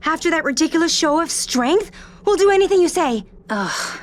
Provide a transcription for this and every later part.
After that ridiculous show of strength? We'll do anything you say. Ugh.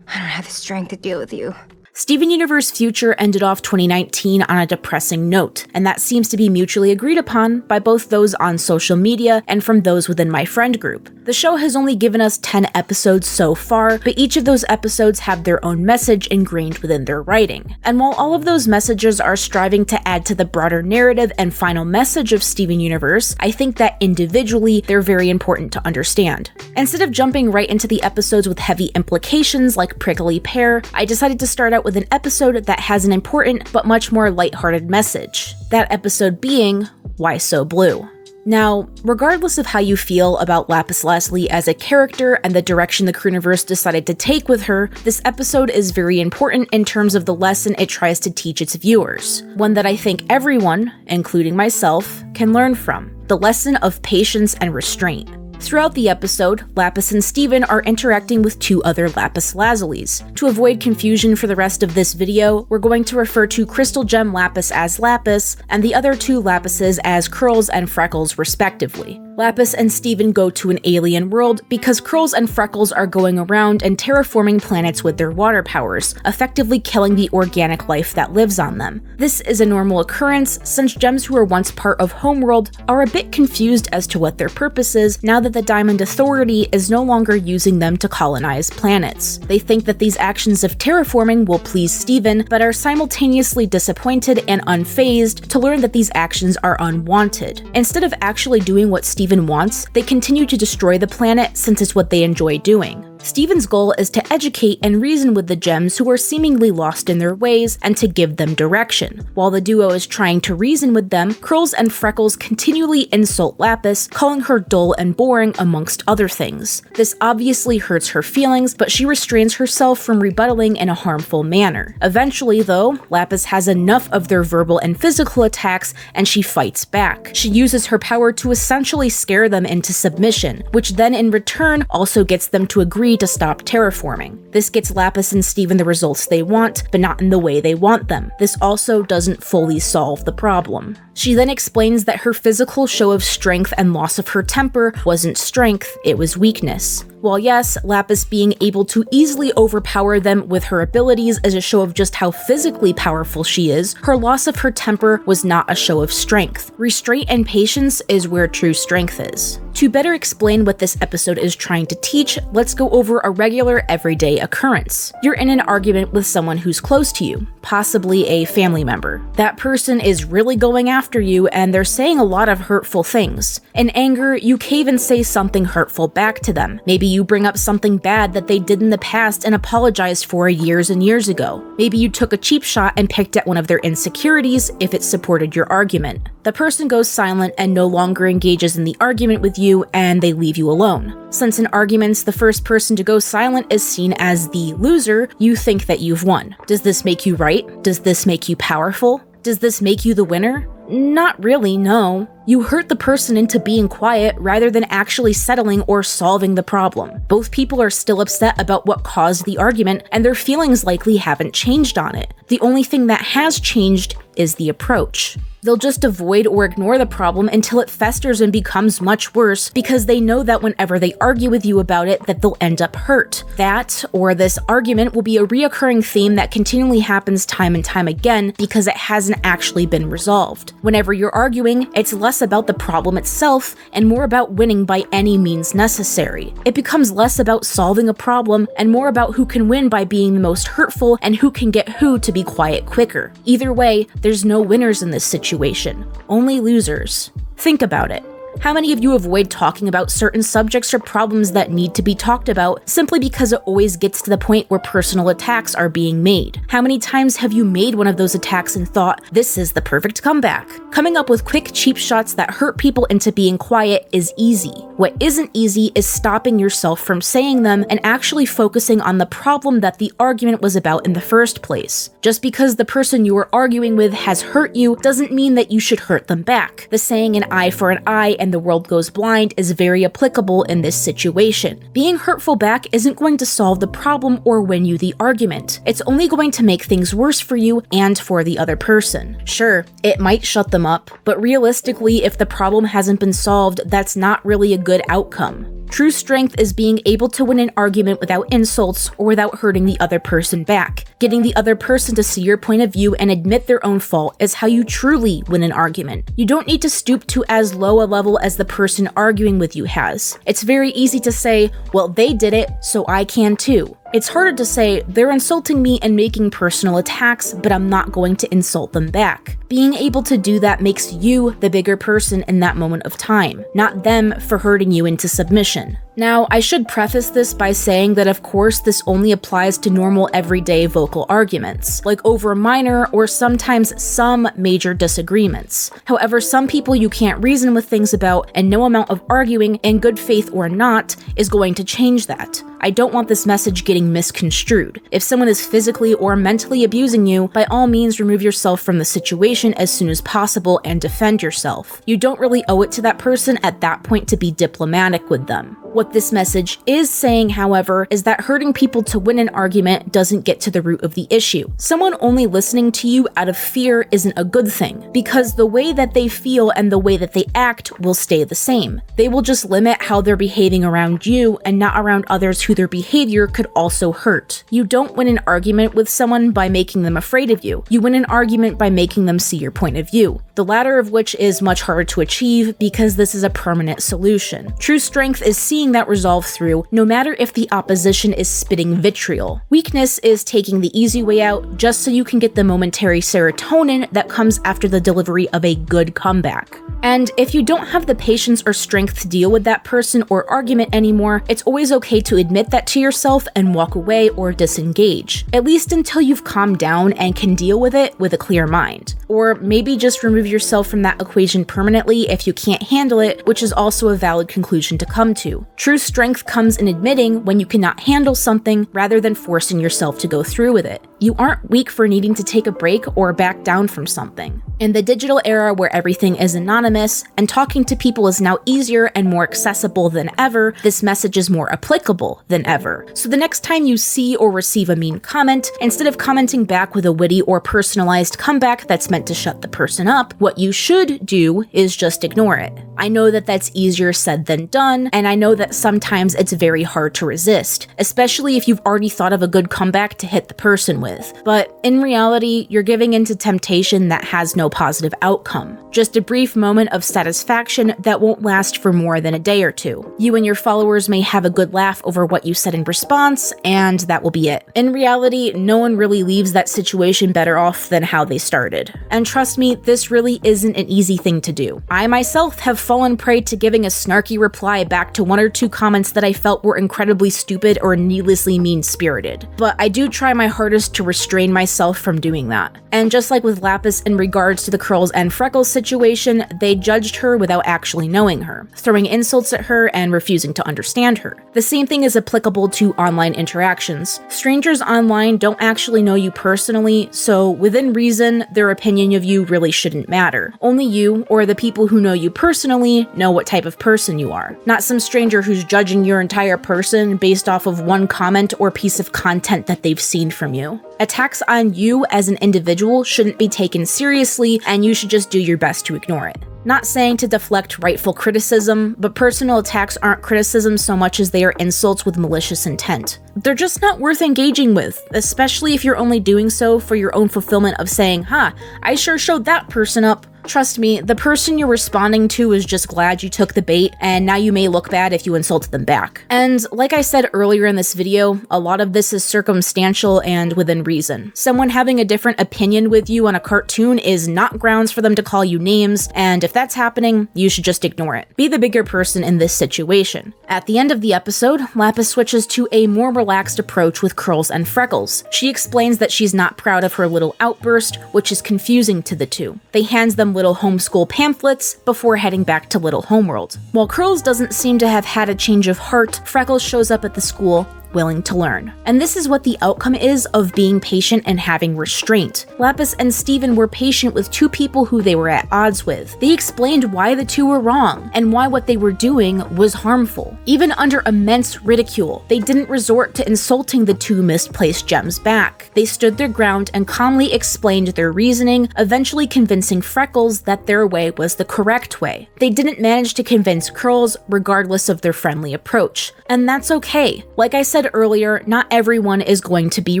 I don't have the strength to deal with you. Steven Universe Future ended off 2019 on a depressing note, and that seems to be mutually agreed upon by both those on social media and from those within my friend group. The show has only given us 10 episodes so far, but each of those episodes have their own message ingrained within their writing. And while all of those messages are striving to add to the broader narrative and final message of Steven Universe, I think that individually they're very important to understand. Instead of jumping right into the episodes with heavy implications like Prickly Pear, I decided to start out with an episode that has an important but much more lighthearted message. That episode being, Why So Blue? Now, regardless of how you feel about Lapis Lazuli as a character and the direction the Crewniverse decided to take with her, this episode is very important in terms of the lesson it tries to teach its viewers. One that I think everyone, including myself, can learn from. The lesson of patience and restraint. Throughout the episode, Lapis and Steven are interacting with two other Lapis Lazulis. To avoid confusion for the rest of this video, we're going to refer to Crystal Gem Lapis as Lapis, and the other two Lapises as Curls and Freckles respectively. Lapis and Steven go to an alien world because Curls and Freckles are going around and terraforming planets with their water powers, effectively killing the organic life that lives on them. This is a normal occurrence since gems who were once part of Homeworld are a bit confused as to what their purpose is now that the Diamond Authority is no longer using them to colonize planets. They think that these actions of terraforming will please Steven, but are simultaneously disappointed and unfazed to learn that these actions are unwanted. Instead of actually doing what Steven wants, they continue to destroy the planet since it's what they enjoy doing. Steven's goal is to educate and reason with the gems who are seemingly lost in their ways and to give them direction. While the duo is trying to reason with them, Curls and Freckles continually insult Lapis, calling her dull and boring amongst other things. This obviously hurts her feelings, but she restrains herself from rebuttaling in a harmful manner. Eventually, though, Lapis has enough of their verbal and physical attacks and she fights back. She uses her power to essentially scare them into submission, which then in return also gets them to agree to stop terraforming. This gets Lapis and Steven the results they want, but not in the way they want them. This also doesn't fully solve the problem. She then explains that her physical show of strength and loss of her temper wasn't strength, it was weakness. While yes, Lapis being able to easily overpower them with her abilities is a show of just how physically powerful she is, her loss of her temper was not a show of strength. Restraint and patience is where true strength is. To better explain what this episode is trying to teach, let's go over a regular everyday occurrence. You're in an argument with someone who's close to you, possibly a family member. That person is really going after you and they're saying a lot of hurtful things. In anger, you cave and say something hurtful back to them. Maybe you bring up something bad that they did in the past and apologized for years and years ago. Maybe you took a cheap shot and picked at one of their insecurities if it supported your argument. The person goes silent and no longer engages in the argument with you and they leave you alone. Since in arguments the first person to go silent is seen as the loser, you think that you've won. Does this make you right? Does this make you powerful? Does this make you the winner? Not really, no. You hurt the person into being quiet rather than actually settling or solving the problem. Both people are still upset about what caused the argument, and their feelings likely haven't changed on it. The only thing that has changed is the approach. They'll just avoid or ignore the problem until it festers and becomes much worse because they know that whenever they argue with you about it, that they'll end up hurt. That, or this argument, will be a reoccurring theme that continually happens time and time again because it hasn't actually been resolved. Whenever you're arguing, it's less about the problem itself and more about winning by any means necessary. It becomes less about solving a problem and more about who can win by being the most hurtful and who can get who to be quiet quicker. Either way, there's no winners in this situation, only losers. Think about it. How many of you avoid talking about certain subjects or problems that need to be talked about simply because it always gets to the point where personal attacks are being made? How many times have you made one of those attacks and thought, this is the perfect comeback? Coming up with quick, cheap shots that hurt people into being quiet is easy. What isn't easy is stopping yourself from saying them and actually focusing on the problem that the argument was about in the first place. Just because the person you are arguing with has hurt you doesn't mean that you should hurt them back. The saying an eye for an eye and and the world goes blind is very applicable in this situation. Being hurtful back isn't going to solve the problem or win you the argument. It's only going to make things worse for you and for the other person. Sure, it might shut them up, but realistically, if the problem hasn't been solved, that's not really a good outcome. True strength is being able to win an argument without insults or without hurting the other person back. Getting the other person to see your point of view and admit their own fault is how you truly win an argument. You don't need to stoop to as low a level as the person arguing with you has. It's very easy to say, well, they did it, so I can too. It's harder to say, they're insulting me and making personal attacks, but I'm not going to insult them back. Being able to do that makes you the bigger person in that moment of time, not them for hurting you into submission. Now, I should preface this by saying that of course this only applies to normal everyday vocal arguments, like over minor or sometimes some major disagreements. However, some people you can't reason with things about, and no amount of arguing, in good faith or not, is going to change that. I don't want this message getting misconstrued. If someone is physically or mentally abusing you, by all means remove yourself from the situation as soon as possible and defend yourself. You don't really owe it to that person at that point to be diplomatic with them. What this message is saying, however, is that hurting people to win an argument doesn't get to the root of the issue. Someone only listening to you out of fear isn't a good thing, because the way that they feel and the way that they act will stay the same. They will just limit how they're behaving around you and not around others who their behavior could also hurt. You don't win an argument with someone by making them afraid of you. You win an argument by making them see your point of view, the latter of which is much harder to achieve because this is a permanent solution. True strength is seeing that resolve through, no matter if the opposition is spitting vitriol. Weakness is taking the easy way out just so you can get the momentary serotonin that comes after the delivery of a good comeback. And if you don't have the patience or strength to deal with that person or argument anymore, it's always okay to admit that to yourself and walk away or disengage, at least until you've calmed down and can deal with it with a clear mind. Or maybe just remove yourself from that equation permanently if you can't handle it, which is also a valid conclusion to come to. True strength comes in admitting when you cannot handle something rather than forcing yourself to go through with it. You aren't weak for needing to take a break or back down from something. In the digital era where everything is anonymous and talking to people is now easier and more accessible than ever, this message is more applicable than ever. So the next time you see or receive a mean comment, instead of commenting back with a witty or personalized comeback that's meant to shut the person up, what you should do is just ignore it. I know that that's easier said than done, and I know that sometimes it's very hard to resist, especially if you've already thought of a good comeback to hit the person with. But in reality, you're giving into temptation that has no positive outcome. Just a brief moment of satisfaction that won't last for more than a day or two. You and your followers may have a good laugh over what you said in response, and that will be it. In reality, no one really leaves that situation better off than how they started. And trust me, this really isn't an easy thing to do. I myself have fallen prey to giving a snarky reply back to one or two comments that I felt were incredibly stupid or needlessly mean-spirited. But I do try my hardest to restrain myself from doing that. And just like with Lapis in regards to the curls and freckles situation, they judged her without actually knowing her, throwing insults at her and refusing to understand her. The same thing is applicable to online interactions. Strangers online don't actually know you personally, so within reason, their opinion of you really shouldn't matter. Only you, or the people who know you personally, know what type of person you are. Not some stranger who's judging your entire person based off of one comment or piece of content that they've seen from you. Attacks on you as an individual shouldn't be taken seriously, and you should just do your best to ignore it. Not saying to deflect rightful criticism, but personal attacks aren't criticism so much as they are insults with malicious intent. They're just not worth engaging with, especially if you're only doing so for your own fulfillment of saying, I sure showed that person up. Trust me, the person you're responding to is just glad you took the bait, and now you may look bad if you insulted them back. And like I said earlier in this video, a lot of this is circumstantial and within reason. Someone having a different opinion with you on a cartoon is not grounds for them to call you names, and if that's happening, you should just ignore it. Be the bigger person in this situation. At the end of the episode, Lapis switches to a more relaxed approach with curls and freckles. She explains that she's not proud of her little outburst, which is confusing to the two. They hands them little homeschool pamphlets before heading back to Little Homeworld. While Curls doesn't seem to have had a change of heart, Freckles shows up at the school, willing to learn. And this is what the outcome is of being patient and having restraint. Lapis and Steven were patient with two people who they were at odds with. They explained why the two were wrong, and why what they were doing was harmful. Even under immense ridicule, they didn't resort to insulting the two misplaced gems back. They stood their ground and calmly explained their reasoning, eventually convincing Freckles that their way was the correct way. They didn't manage to convince Curls, regardless of their friendly approach. And that's okay. Like I said earlier, not everyone is going to be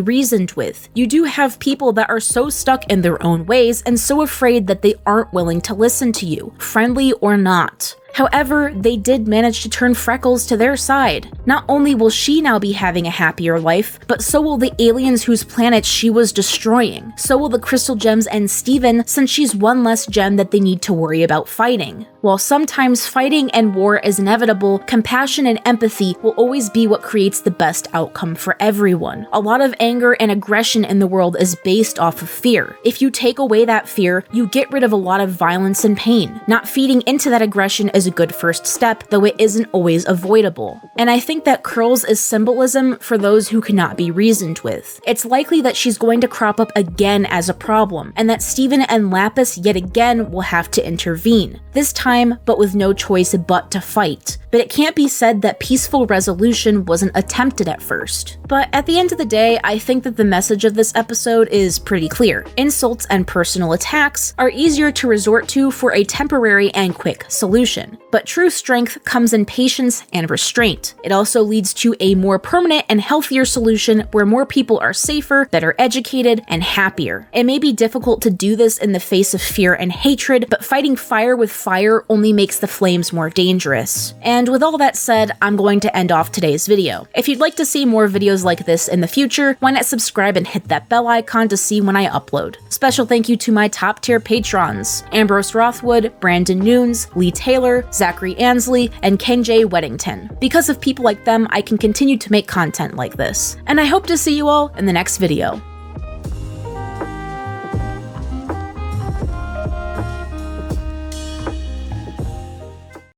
reasoned with. You do have people that are so stuck in their own ways and so afraid that they aren't willing to listen to you, friendly or not. However, they did manage to turn Freckles to their side. Not only will she now be having a happier life, but so will the aliens whose planet she was destroying. So will the crystal gems and Steven, since she's one less gem that they need to worry about fighting. While sometimes fighting and war is inevitable, compassion and empathy will always be what creates the best outcome for everyone. A lot of anger and aggression in the world is based off of fear. If you take away that fear, you get rid of a lot of violence and pain. Not feeding into that aggression is a good first step, though it isn't always avoidable. And I think that Curls is symbolism for those who cannot be reasoned with. It's likely that she's going to crop up again as a problem, and that Steven and Lapis yet again will have to intervene. This time, but with no choice but to fight. But it can't be said that peaceful resolution wasn't attempted at first. But at the end of the day, I think that the message of this episode is pretty clear. Insults and personal attacks are easier to resort to for a temporary and quick solution. But true strength comes in patience and restraint. It also leads to a more permanent and healthier solution where more people are safer, better educated, and happier. It may be difficult to do this in the face of fear and hatred, but fighting fire with fire only makes the flames more dangerous. And with all that said, I'm going to end off today's video. If you'd like to see more videos like this in the future, why not subscribe and hit that bell icon to see when I upload. Special thank you to my top tier patrons: Ambrose Rothwood, Brandon Nunes, Lee Taylor, Zachary Ansley, and Ken J. Weddington. Because of people like them, I can continue to make content like this. And I hope to see you all in the next video.